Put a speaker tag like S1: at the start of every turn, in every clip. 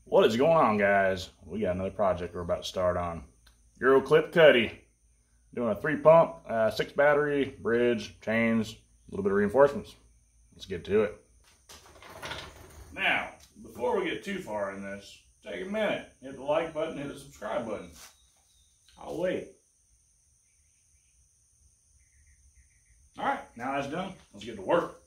S1: What is going on, guys? We got another project we're about to start on. Euro clip cutty. Doing a 3-pump, 6 battery, bridge, chains, a little bit of reinforcements. Let's get to it. Now, before we get too far in this, take a minute. Hit the like button, hit the subscribe button. I'll wait. Alright, now that's done. Let's get to work.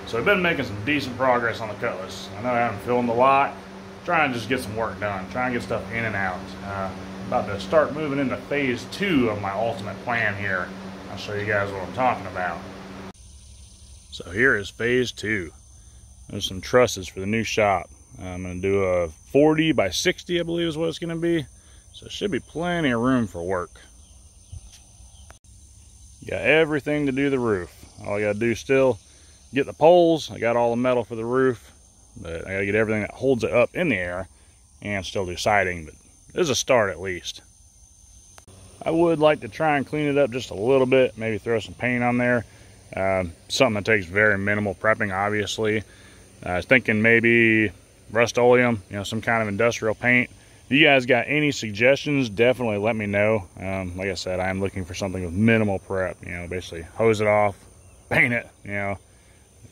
S1: So I've been making some decent progress on the Cutlass. I know I haven't filmed a lot. Trying to just get some work done, trying to get stuff in and out. About to start moving into phase 2 of my ultimate plan here. I'll show you guys what I'm talking about. So here is phase 2. There's some trusses for the new shop. I'm going to do a 40 by 60, I believe is what it's going to be. So it should be plenty of room for work. Got everything to do the roof. All I got to do still, get the poles. I got all the metal for the roof, but I got to get everything that holds it up in the air and still do siding, but there's a start at least. I would like to try and clean it up just a little bit, maybe throw some paint on there. Something that takes very minimal prepping, obviously. I was thinking maybe Rust-Oleum, some kind of industrial paint. If you guys got any suggestions, definitely let me know. Like I said, I am looking for something with minimal prep, basically hose it off, paint it,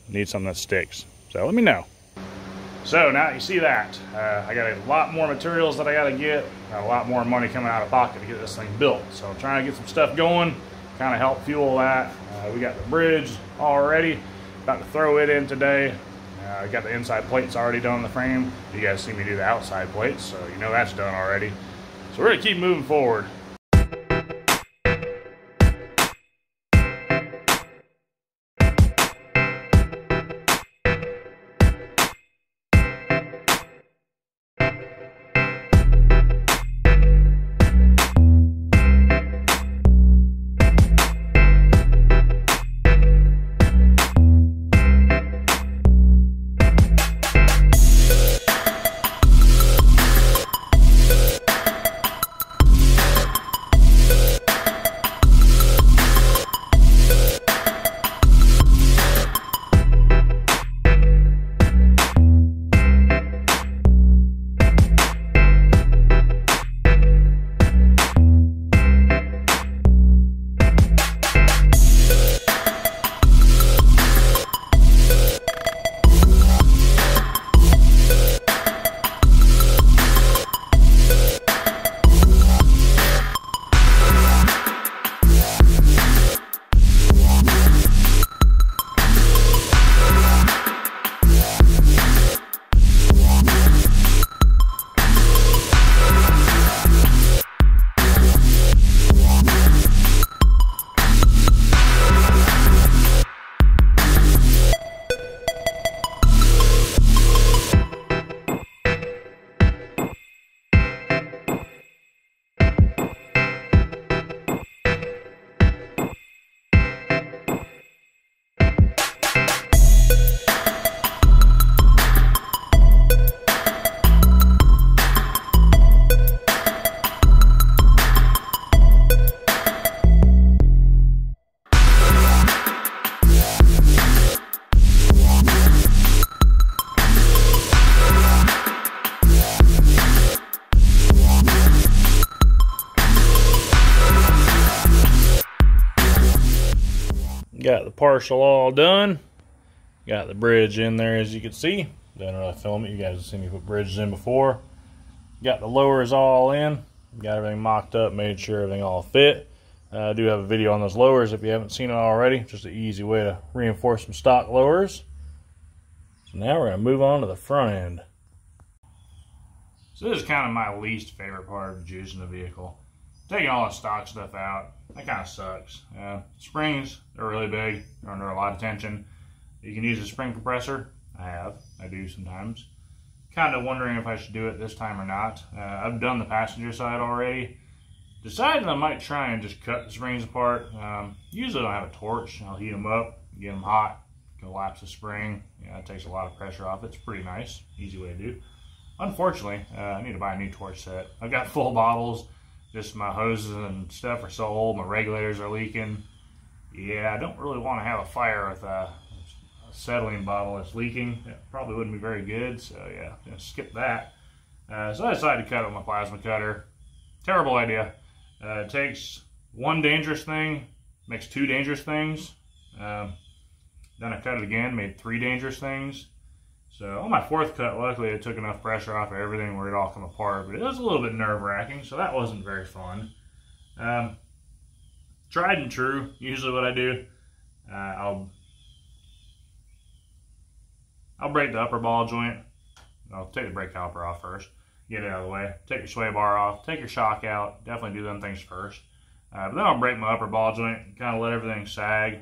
S1: need something that sticks. So let me know. So now you see that, I got a lot more materials that I got to get, got a lot more money coming out of pocket to get this thing built. So I'm trying to get some stuff going, kind of help fuel that. We got the bridge all ready, about to throw it in today. I got the inside plates already done on the frame. You guys see me do the outside plates, so you know that's done already. So we're gonna keep moving forward. Got the partial all done. Got the bridge in there, as you can see. Didn't really film it. You guys have seen me put bridges in before. Got the lowers all in. Got everything mocked up, made sure everything all fit. I do have a video on those lowers if you haven't seen it already. Just an easy way to reinforce some stock lowers. So now we're going to move on to the front end. So this is kind of my least favorite part of juicing the vehicle. Taking all the stock stuff out, that kind of sucks. Springs, they're really big. They're under a lot of tension. You can use a spring compressor. I do sometimes. Kind of wondering if I should do it this time or not. I've done the passenger side already. Decided I might try and just cut the springs apart. Usually I don't have a torch. I'll heat them up, get them hot, collapse the spring. It takes a lot of pressure off. It's pretty nice, easy way to do. Unfortunately, I need to buy a new torch set. I've got full bottles. Just my hoses and stuff are so old. My regulators are leaking. Yeah, I don't really want to have a fire with a acetylene bottle that's leaking. That probably wouldn't be very good. So yeah, gonna skip that. So I decided to cut it with my plasma cutter. Terrible idea. It takes one dangerous thing, makes two dangerous things. Then I cut it again, made three dangerous things. So on my fourth cut, luckily it took enough pressure off of everything where it all come apart, but it was a little bit nerve-wracking, so that wasn't very fun. Tried and true, usually what I do, I'll
S2: I'll break the upper ball joint. I'll take the brake caliper off first, get it out of the way. Take your sway bar off, take your shock out. Definitely do them things first. But then I'll break my upper ball joint, kind of let everything sag,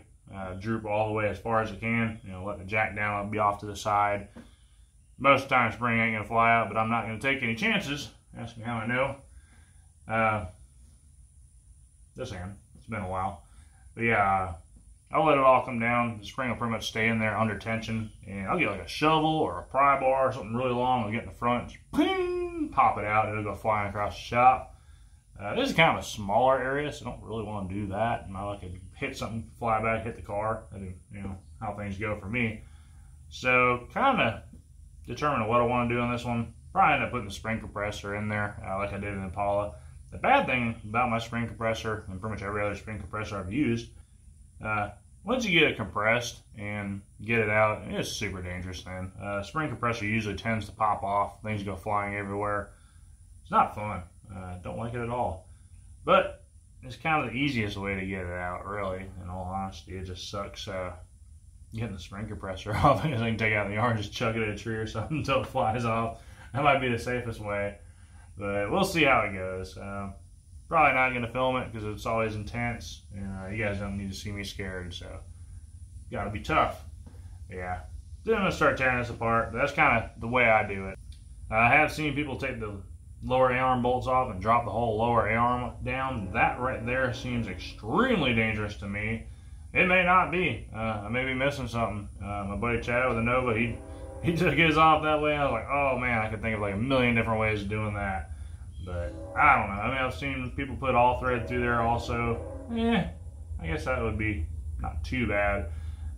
S2: droop all the way as far as it can. You know, let the jack down, I'll be off to the side. Most of the time, spring ain't gonna fly out, but I'm not gonna take any chances. Ask me how I know. This hand, it's been a while. But yeah, I'll let it all come down. The spring will pretty much stay in there under tension. And I'll get like a shovel or a pry bar or something really long. I'll get in the front, just ping, pop it out. It'll go flying across the shop. This is kind of a smaller area, so I don't really want to do that. And I like to hit something, fly back, hit the car. I do, you know, how things go for me. So kind of determining what I want to do on this one. Probably end up putting the spring compressor in there, like I did in Impala. The bad thing about my spring compressor, and pretty much every other spring compressor I've used, once you get it compressed and get it out, it's super dangerous then. Spring compressor usually tends to pop off. Things go flying everywhere. It's not fun. Don't like it at all. But it's kind of the easiest way to get it out, really, in all honesty. It just sucks getting the spring compressor off, because I can take it out of the yard and just chuck it at a tree or something until it flies off. That might be the safest way. But we'll see how it goes. Probably not going to film it because it's always intense. And you guys don't need to see me scared, so got to be tough. Yeah. Then I'm going to start tearing this apart. That's kind of the way I do it. I have seen people take the lower A-arm bolts off and drop the whole lower A-arm down. That right there seems extremely dangerous to me. It may not be. I may be missing something. My buddy Chad with a Nova, he took his off that way. I was like, oh man, I could think of like a million different ways of doing that. But I don't know. I mean, I've seen people put all thread through there also. I guess that would be not too bad.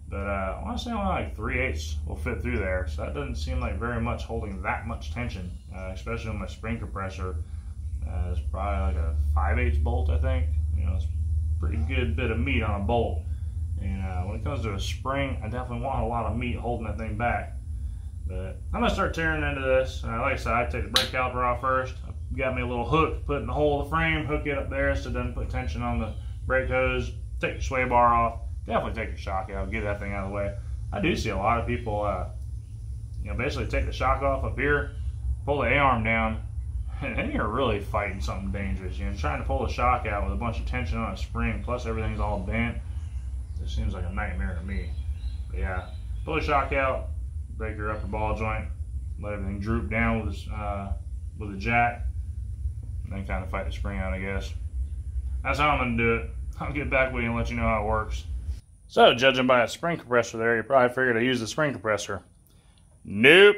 S2: But I want to say only like 3/8 will fit through there. So that doesn't seem like very much holding that much tension, especially on my spring compressor. It's probably like a 5/8 bolt, I think. You know, it's a pretty good bit of meat on a bolt. And when it comes to a spring, I definitely want a lot of meat holding that thing back. But I'm going to start tearing into this. Like I said, I take the brake caliper off first. I've got me a little hook, put in the hole of the frame, hook it up there so it doesn't put tension on the brake hose. Take your sway bar off. Definitely take your shock out. Get that thing out of the way. I do see a lot of people, you know, basically take the shock off up here, pull the A-arm down, and then you're really fighting something dangerous. You know, trying to pull the shock out with a bunch of tension on a spring, plus everything's all bent. It seems like a nightmare to me. But yeah, pull the shock out, break your upper ball joint, let everything droop down with the jack, and then kind of fight the spring out, I guess. That's how I'm going to do it. I'll get back with you and let you know how it works. So, judging by that spring compressor there, you probably figured I used the spring compressor. Nope.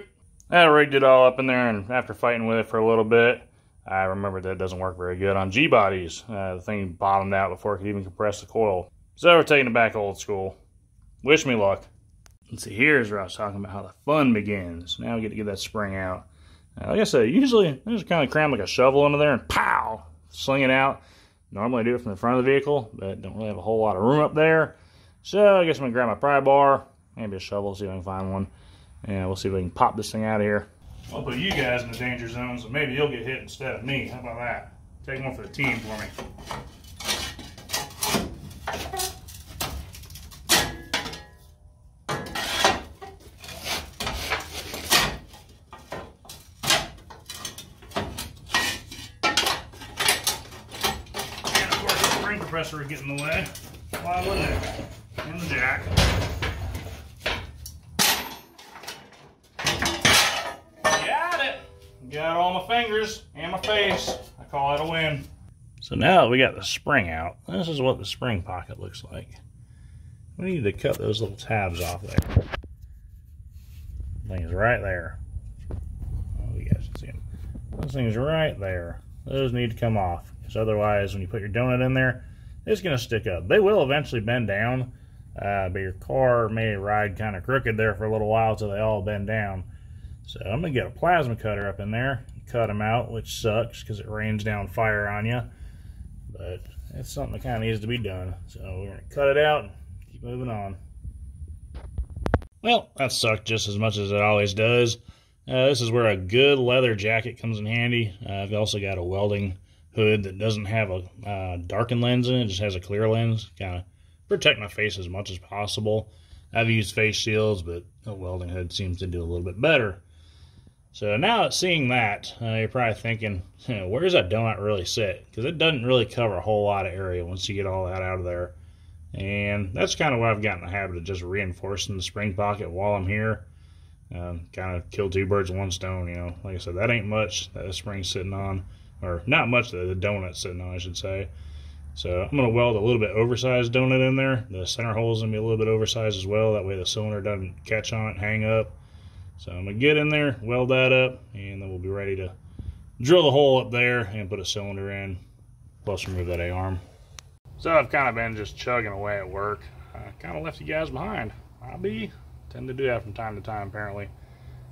S2: I rigged it all up in there, and after fighting with it for a little bit, I remembered that it doesn't work very good on G-bodies. The thing bottomed out before it could even compress the coil. So we're taking it back old school. Wish me luck. Let's see, here's where I was talking about how the fun begins. Now we get to get that spring out. Like I said, usually I just kind of cram like a shovel into there and pow, sling it out. Normally I do it from the front of the vehicle, but don't really have a whole lot of room up there. So I guess I'm going to grab my pry bar, maybe a shovel, see if I can find one. And we'll see if we can pop this thing out of here. I'll put you guys in the danger zone, so maybe you'll get hit instead of me. How about that? Take one for the team for me. Compressor would get in the way. Why wouldn't it? And the jack. Got it! Got all my fingers and my face. I call it a win. So now that we got the spring out, this is what the spring pocket looks like. We need to cut those little tabs off there. Things right there. Oh, you guys can see them. Those things right there. Those need to come off. Because otherwise, when you put your donut in there, it's going to stick up. They will eventually bend down, but your car may ride kind of crooked there for a little while until they all bend down. So I'm going to get a plasma cutter up in there, cut them out, which sucks because it rains down fire on you. But it's something that kind of needs to be done. So we're going to cut it out and keep moving on. Well, that sucked just as much as it always does. This is where a good leather jacket comes in handy. I've also got a welding hood that doesn't have a darkened lens in it, just has a clear lens, kind of protect my face as much as possible. I've used face shields, but a welding hood seems to do a little bit better. So now seeing that, you're probably thinking, where does that donut really sit? Because it doesn't really cover a whole lot of area once you get all that out of there. And that's kind of what I've gotten in the habit of, just reinforcing the spring pocket while I'm here. Kind of kill two birds with one stone, you know. Like I said, that ain't much that the spring's sitting on. Or not much that the donut's sitting on, I should say. So I'm going to weld a little bit oversized donut in there. The center hole's going to be a little bit oversized as well. That way the cylinder doesn't catch on it and hang up. So I'm going to get in there, weld that up, and then we'll be ready to drill the hole up there and put a cylinder in, plus remove that A-arm. So I've kind of been just chugging away at work. I kind of left you guys behind. Tend to do that from time to time, apparently.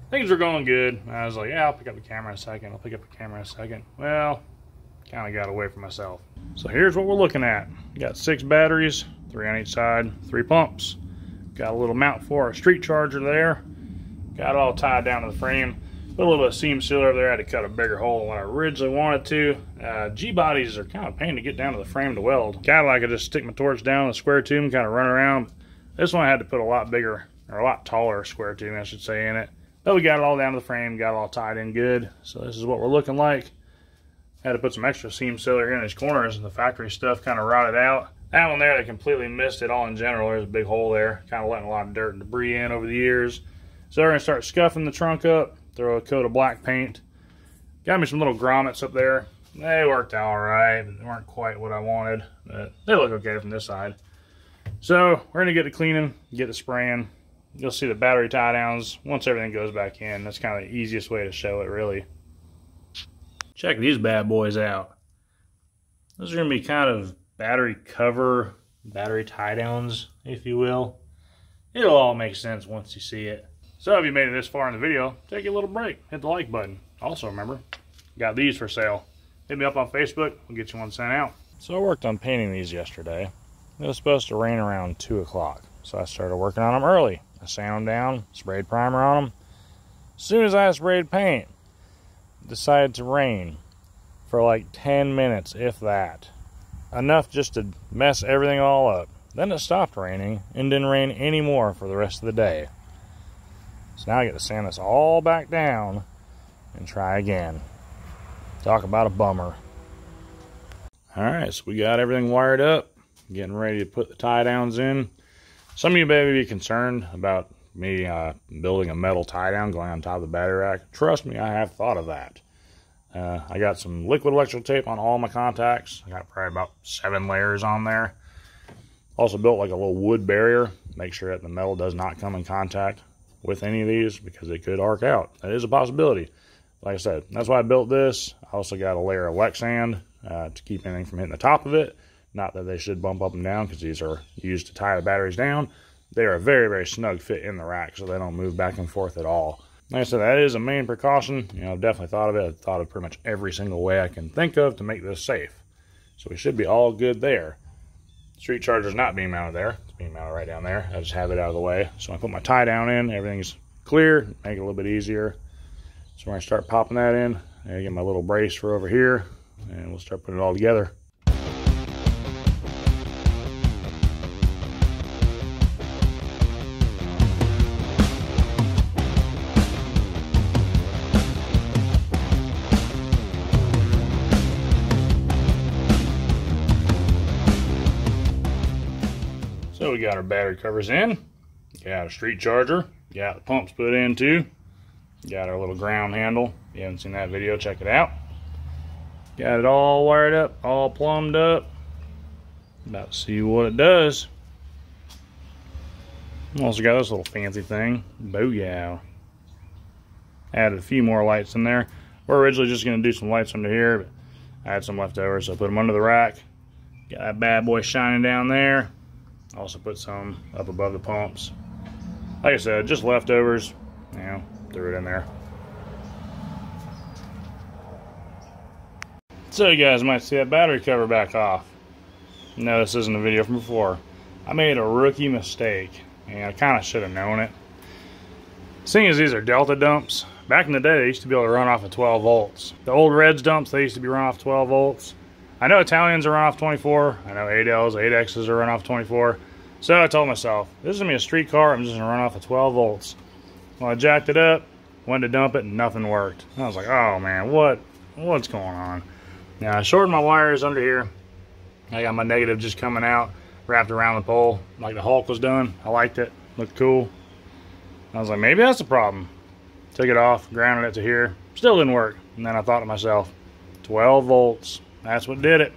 S2: Things were going good. I was like, yeah, I'll pick up the camera in a second. I'll pick up the camera in a second. Well, kind of got away from myself. So here's what we're looking at. Got 6 batteries, 3 on each side, 3 pumps. Got a little mount for our street charger there. Got it all tied down to the frame. Put a little bit of seam sealer over there. I had to cut a bigger hole than what I originally wanted to. G-bodies are kind of a pain to get down to the frame to weld. Cadillac, I just stick my torch down the square tube and kind of run around. This one I had to put a lot bigger, or a lot taller square tube, I should say, in it. But we got it all down to the frame, got it all tied in good. So this is what we're looking like. Had to put some extra seam sealer here in these corners, and the factory stuff kind of rotted out. That one there, they completely missed it all in general. There's a big hole there, kind of letting a lot of dirt and debris in over the years. So we're going to start scuffing the trunk up, throw a coat of black paint. Got me some little grommets up there. They worked out all right, but they weren't quite what I wanted, but they look okay from this side. So we're going to get to cleaning, get to spraying. You'll see the battery tie downs once everything goes back in. That's kind of the easiest way to show it, really. Check these bad boys out. Those are going to be kind of battery cover, battery tie downs, if you will. It'll all make sense once you see it. So if you made it this far in the video, take a little break. Hit the like button. Also remember, got these for sale. Hit me up on Facebook. We'll get you one sent out. So I worked on painting these yesterday. It was supposed to rain around 2 o'clock. So I started working on them early. I sand them down, sprayed primer on them. As soon as I sprayed paint, it decided to rain for like 10 minutes, if that. Enough just to mess everything all up. Then it stopped raining and didn't rain anymore for the rest of the day. So now I get to sand this all back down and try again. Talk about a bummer. Alright, so we got everything wired up. Getting ready to put the tie downs in. Some of you may be concerned about me building a metal tie down going on top of the battery rack. Trust me, I have thought of that. I got some liquid electrical tape on all my contacts. I got probably about 7 layers on there. Also built like a little wood barrier. Make sure that the metal does not come in contact with any of these because they could arc out. That is a possibility. Like I said, that's why I built this. I also got a layer of Lexan to keep anything from hitting the top of it. Not that they should bump up and down because these are used to tie the batteries down. They are a very, very snug fit in the rack so they don't move back and forth at all. Like I said, that is a main precaution. You know, I've definitely thought of it. I've thought of pretty much every single way I can think of to make this safe. So we should be all good there. Street charger's not being mounted there. It's being mounted right down there. I just have it out of the way. So when I put my tie down in, everything's clear, make it a little bit easier. So when I start popping that in, I get my little brace for over here, and we'll start putting it all together. So we got our battery covers in, got a street charger, got the pumps put in too, got our little ground handle. If you haven't seen that video, check it out. Got it all wired up, all plumbed up. About to see what it does. Also got this little fancy thing, booyah. Added a few more lights in there. We're originally just going to do some lights under here, but I had some left over, so I put them under the rack. Got that bad boy shining down there. Also put some up above the pumps. Like I said, just leftovers. You know, threw it in there. So you guys might see that battery cover back off. No, this isn't a video from before. I made a rookie mistake, and I kind of should have known it. Seeing as these are Delta dumps, back in the day they used to be able to run off of 12 volts. The old Reds dumps, they used to be run off 12 volts. I know Italians are run off 24. I know Adels, 8Xs are run off 24.
S1: So I told myself, this is going to be a street car. I'm just going to run off of 12 volts. Well, I jacked it up, went to dump it, and nothing worked. I was like, oh man, what's going on? Now I shortened my wires under here. I got my negative just coming out, wrapped around the pole, like the Hulk was done. I liked it, looked cool. I was like, maybe that's the problem. Took it off, grounded it to here, still didn't work. And then I thought to myself, 12 volts, that's what did it.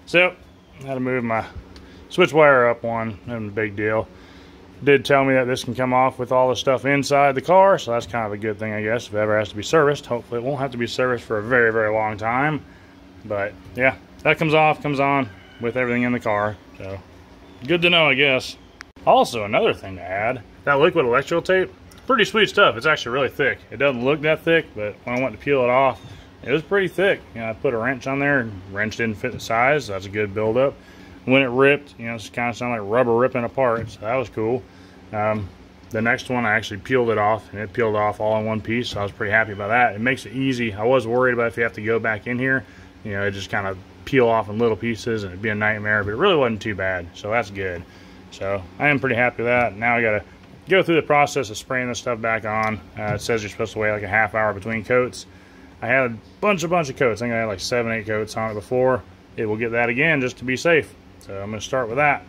S1: So, I had to move my switch wire up one, not a big deal. Did tell me that this can come off with all the stuff inside the car, so that's kind of a good thing, I guess, if it ever has to be serviced. Hopefully it won't have to be serviced for a very, very long time. But yeah, that comes off, comes on with everything in the car, so good to know, I guess. Also, another thing to add, that liquid electrical tape, pretty sweet stuff. It's actually really thick. It doesn't look that thick, but when I went to peel it off, it was pretty thick. You know, I put a wrench on there, and the wrench didn't fit the size, so that's a good buildup. When it ripped, you know, it kind of sounded like rubber ripping apart, so that was cool. The next one, I actually peeled it off, and it peeled off all in one piece, so I was pretty happy about that. It makes it easy. I was worried about if you have to go back in here, you know, it just kind of peel off in little pieces, and it'd be a nightmare, but it really wasn't too bad, so that's good. So I am pretty happy with that. Now I got to go through the process of spraying this stuff back on. It says you're supposed to wait like a half hour between coats. I had a bunch of coats. I think I had like 7, 8 coats on it before. It will get that again just to be safe. So I'm going to start with that.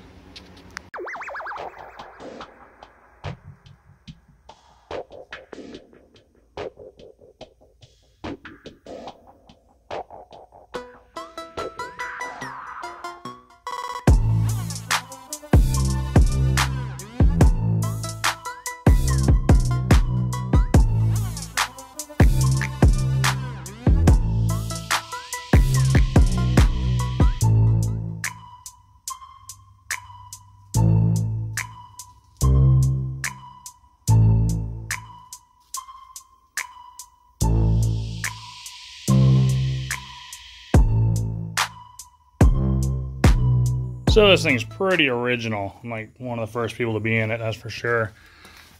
S1: So this thing's pretty original. I'm like one of the first people to be in it, that's for sure.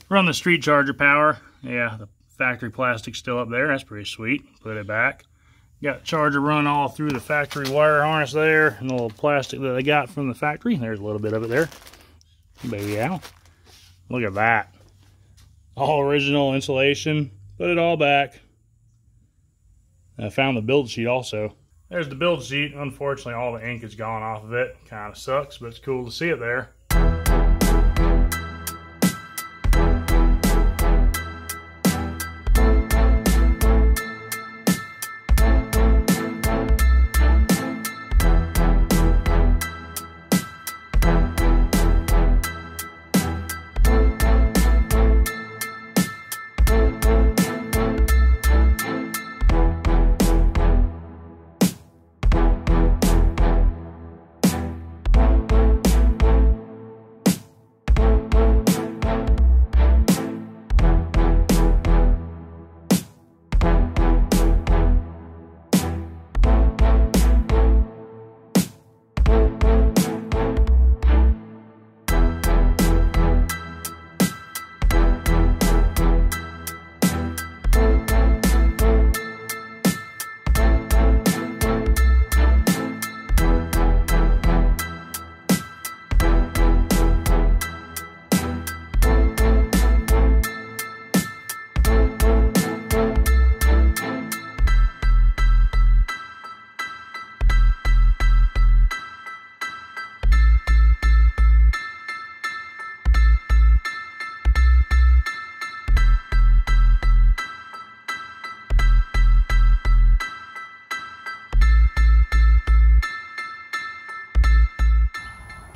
S1: Run the street charger power. Yeah, the factory plastic's still up there. That's pretty sweet. Put it back. Got the charger run all through the factory wire harness there, and the little plastic that they got from the factory. There's a little bit of it there. Baby owl. Look at that. All original insulation. Put it all back. I found the build sheet also. There's the build sheet. Unfortunately, all the ink is gone off of it. Kind of sucks, but it's cool to see it there.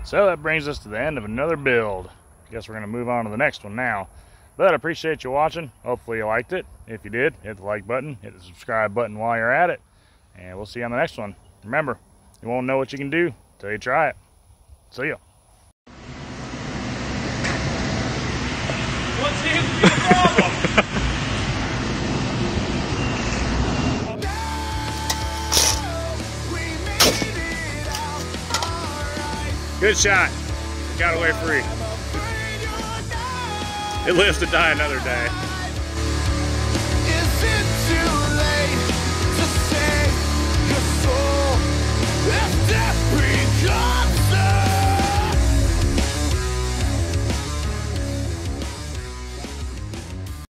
S1: So that brings us to the end of another build. I guess we're going to move on to the next one now. But I appreciate you watching. Hopefully you liked it. If you did, hit the like button, hit the subscribe button while you're at it. And we'll see you on the next one. Remember, you won't know what you can do until you try it. See ya.
S3: What seems to be the problem?
S1: Good shot. Got away free. It lives to die another day.